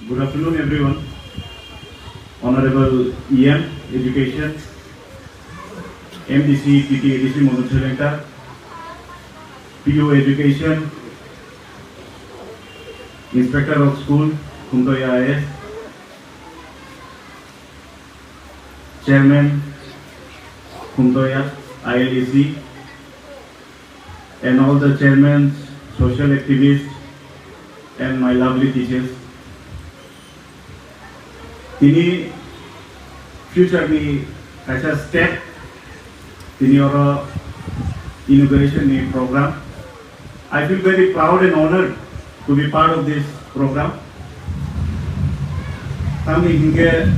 Good afternoon, everyone. Honorable EM Education, MDC, TTADC Monotolenta, PO Education, Inspector of School, Khumtoya IS, Chairman, Khumtoya, ILEC, and all the chairmen, social activists, and my lovely teachers. Tini future ni kaisa step tini oro inauguration ni program. I feel very proud and honored to be part of this program. Kami hingga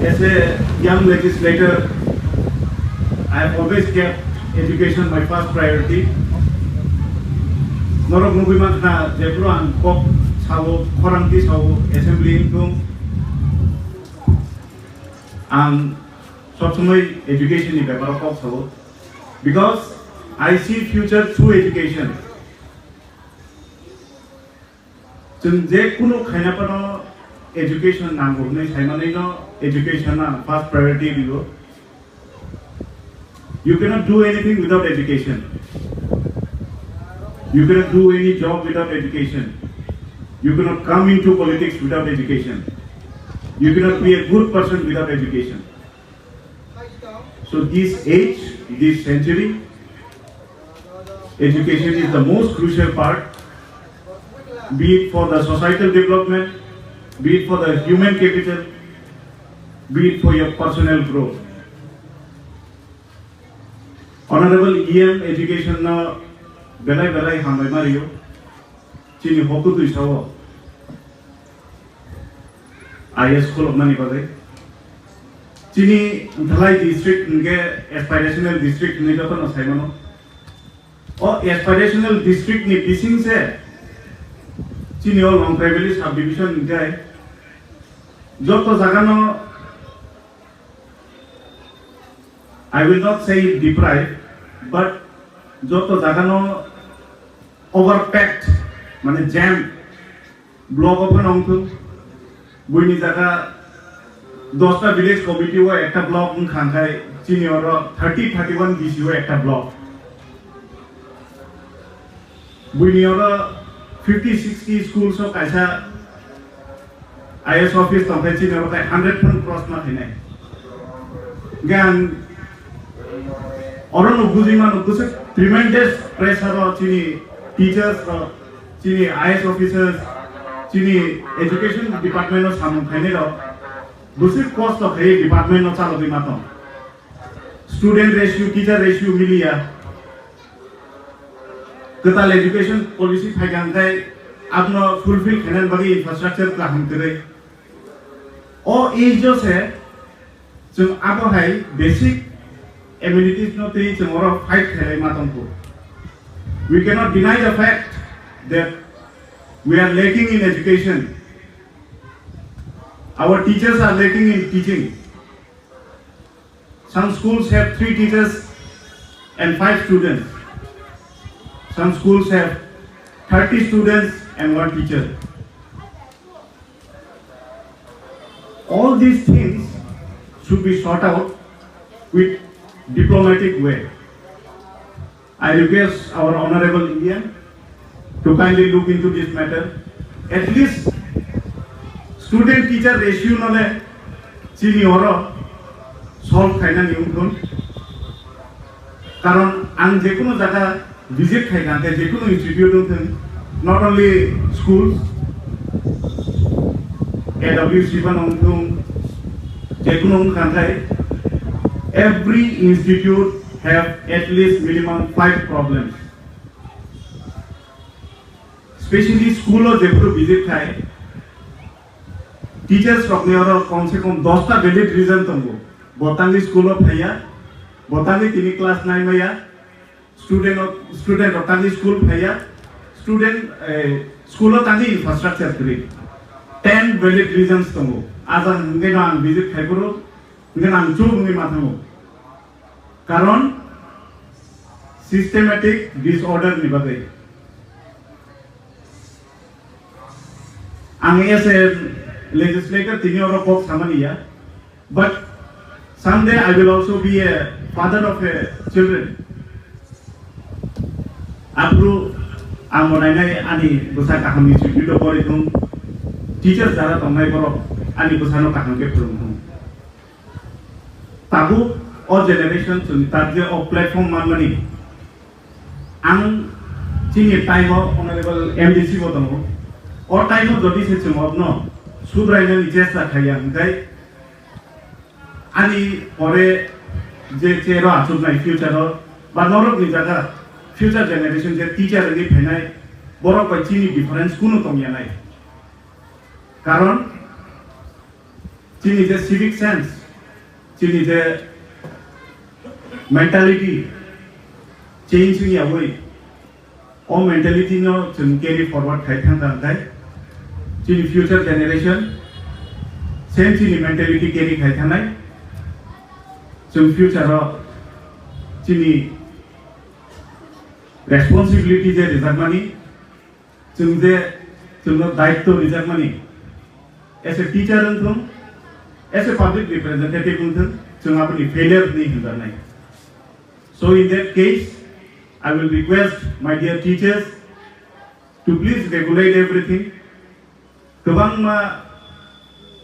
as a young legislator, I have always kept education my first priority. Norok nubimak na jebruan kok sawo korang ti sawo assembly itu sob semai education ni beberapa kok sawo because I see future through education. Jeng je kuno khaina pano education nanggo nei saimane no education na first priority digo. You cannot do anything without education. You cannot do any job without education. You cannot come into politics without education. You cannot be a good person without education. So this age, this century, education is the most crucial part, be it for the societal development, be it for the human capital, be it for your personal growth. Honorable EM Education na belai hambai Mario, chini hoku tu isawo. IS School of Mani Bagai. Chini Dhalai district nge aspirational district ni joto na saimano. O aspirational district ni bising se chini all long privilege subdivision nge joto jagano I will not say deprived, but joto jagano overpacked, mane jam, block open onto, buini jaga 10 village committee ho ekta block khankai chini oro 30-31 DC ho ekta block. Buini oro 50-60 schools ho kaisa IS office tongkai chini oro 100 pun cross na thine. Gan orang nubuziman nubusik tremendous pressure of chini teachers, chini IS officers, chini education department of samun khaine ro busik cost of hey department of chalo bimato student ratio teacher ratio milia ketal education policy phaigangai apno fulfill khanan bagi infrastructure ka hamtere o age jo se jung abo hai basic amenities no tei tomorrow fight khelai matamko. We cannot deny the fact that we are lacking in education. Our teachers are lacking in teaching. Some schools have 3 teachers and 5 students. Some schools have 30 students and 1 teacher. All these things should be sought out with diplomatic way. I request our honorable Indian to kindly look into this matter. At least student-teacher ratio nole chini oro solve khaina niungton. Karon ang jekono jaga visit khaina te jekono institute unten not only schools, AWC ban untung jekono khantai. Every institute have at least minimum 5 problems. Especially school or jepro visit khai. Teachers rokne oro kom se kom 10 ta valid reason tongo. Botangi school of phaya, botangi tini class 9 maya, student botangi school phaya, student school of tangi infrastructure kri. 10 valid reasons tongo. Aza ngena ang visit khai puro ngena ang chub ngi matamo. Karon systematic disorder ni bagai. Ang as a legislator, tini oro kok samaniya, but someday I will also be a father of children. Apru ang monai ani busa kaham ni sudah kori tung teachers jara tongai koro ani busa no kaham ke purung. Tabu or generation suni tarje or platform manmani. Ang sini time o honorable MDC ko tongo. Or time o jodi se chumot no sudrai na niches la khayang kai. Ani pore je chero asub nai future o ba norok ni jaga future generation je teacher ni phenai boro ko chini difference kuno tongya nai. Karon chini je civic sense, chini je mentality change ni away. All mentality no chun carry forward khai thang dang dai. Chini future generation same chini mentality carry khai thang nai. Chun future ro chini responsibility je rizak mani, chun no daitto rizak mani. As a teacher untung, as a public representative untung, chun apni failure nahi hunda nai. So in that case, I will request my dear teachers to please regulate everything. Kabang ma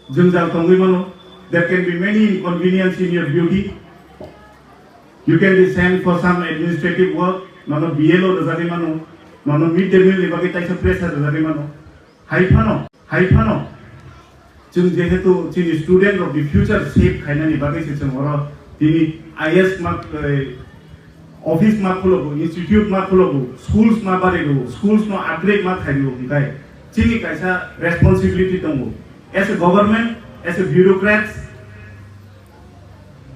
jungjal tongui mano, there can be many inconvenience in your duty. You can be sent for some administrative work. Nono BLO dazari mano, nono midday meal libagi taisa pressure dazari mano. Haifano. Chung jehetu chini student of the future shape khaina ni bagai se chung oro tini IS mark office mark khulogo, institute mark khulogo, schools ma barego, schools no upgrade mark khaigo kai. Chini kaisa responsibility tongo. As a government, as a bureaucrats,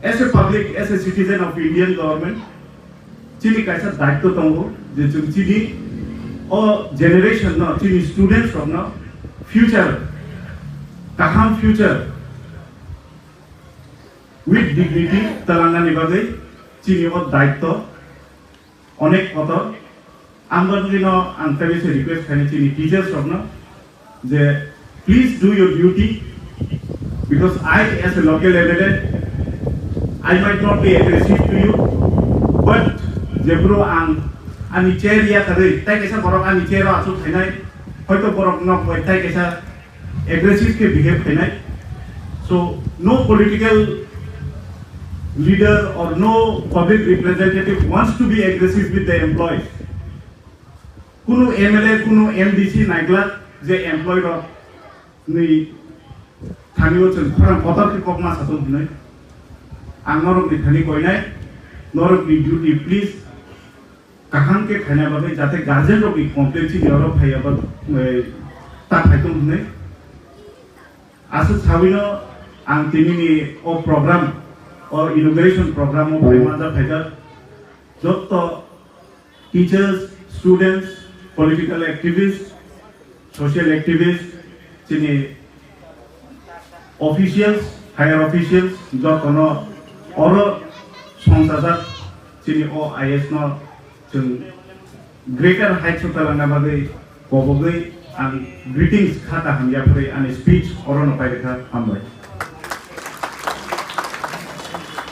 as a public, as a citizen of Indian government, chini kaisa daitto tongo je chung chini or generation no chini students from no future kaham future with dignity talanga ni bagai chini o daitto onek kotor ambar dino antari se request khani chini teachers from no je please do your duty because I as a local MLA I might not be aggressive to you but jebro ani chair ya kare tai kaisa borok ani chair asu thainai hoito borok nok hoi tai kaisa aggressive ke behave thainai. So no political leader or no public representative wants to be aggressive with the employees. Kuno MLA, kuno MDC naigla je employee ro ni thaniyo chen khara kotar ke kokma saton hinai. Angorok ni thani koinai norok ni duty please kaham ke khana bagai jate guardian ro ki complexity ro phaya ba ta phaitum hinai. Asu sabino ang tini ni o program or inauguration program of Primanda Phajar jotto teachers, students, political activists, social activists, chini officials, higher officials, jotto no oro songsajar chini o IS no chung greater heights of talanga bagai kobogai and greetings khata hamya pore and speech oro no pai rekha ambai.